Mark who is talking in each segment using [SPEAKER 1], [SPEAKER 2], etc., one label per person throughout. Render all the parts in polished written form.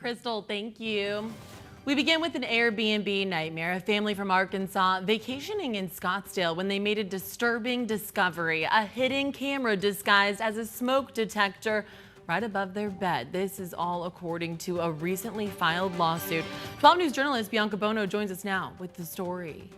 [SPEAKER 1] Crystal, thank you. We begin with an Airbnb nightmare. A family from Arkansas vacationing in Scottsdale when they made a disturbing discovery. A hidden camera disguised as a smoke detector right above their bed. This is all according to a recently filed lawsuit. 12 News journalist Bianca Bono joins us now with the story.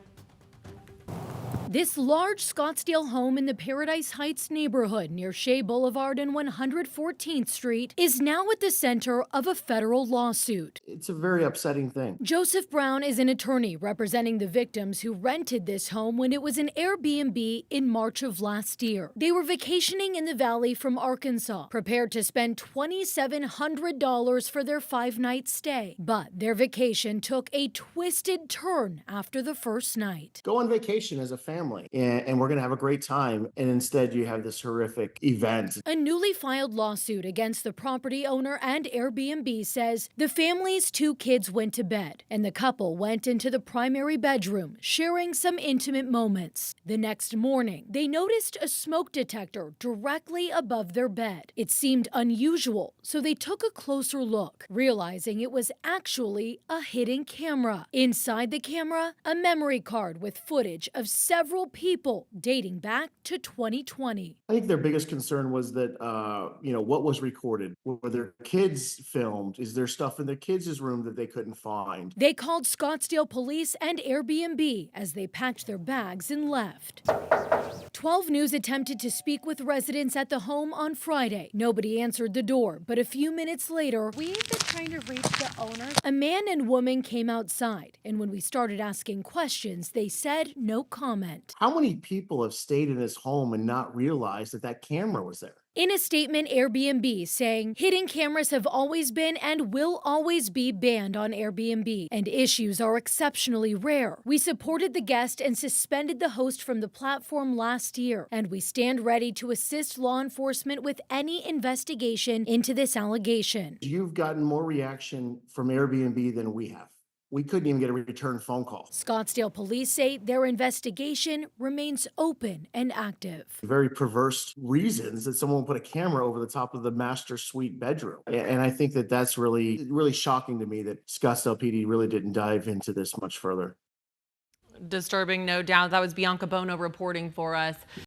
[SPEAKER 2] This large Scottsdale home in the Paradise Heights neighborhood near Shea Boulevard and 114th Street is now at the center of a federal lawsuit.
[SPEAKER 3] It's a very upsetting thing.
[SPEAKER 2] Joseph Brown is an attorney representing the victims who rented this home when it was an Airbnb in March of last year. They were vacationing in the valley from Arkansas, prepared to spend $2,700 for their 5-night stay. But their vacation took a twisted turn after the first night.
[SPEAKER 3] Go on vacation as a family and we're going to have a great time. And instead you have this horrific event.
[SPEAKER 2] A newly filed lawsuit against the property owner and Airbnb says the family's 2 kids went to bed and the couple went into the primary bedroom, sharing some intimate moments. The next morning, they noticed a smoke detector directly above their bed. It seemed unusual, so they took a closer look, realizing it was actually a hidden camera. Inside the camera, a memory card with footage of several people dating back to 2020.
[SPEAKER 3] I think their biggest concern was that, what was recorded? Were their kids filmed? Is there stuff in their kids' room that they couldn't find?
[SPEAKER 2] They called Scottsdale police and Airbnb as they packed their bags and left. 12 News attempted to speak with residents at the home on Friday. Nobody answered the door, but a few minutes later,
[SPEAKER 4] We've been trying to reach the owners.
[SPEAKER 2] a man and woman came outside, and when we started asking questions, they said no comment.
[SPEAKER 3] How many people have stayed in this home and not realized that that camera was there?
[SPEAKER 2] In a statement, Airbnb saying hidden cameras have always been and will always be banned on Airbnb, and issues are exceptionally rare. We supported the guest and suspended the host from the platform last year, and we stand ready to assist law enforcement with any investigation into this allegation.
[SPEAKER 3] You've gotten more reaction from Airbnb than we have. We couldn't even get a return phone call.
[SPEAKER 2] Scottsdale police say their investigation remains open and active.
[SPEAKER 3] Very perverse reasons that someone would put a camera over the top of the master suite bedroom. And I think that that's really shocking to me that Scottsdale PD really didn't dive into this much further.
[SPEAKER 1] Disturbing, no doubt. That was Bianca Bono reporting for us.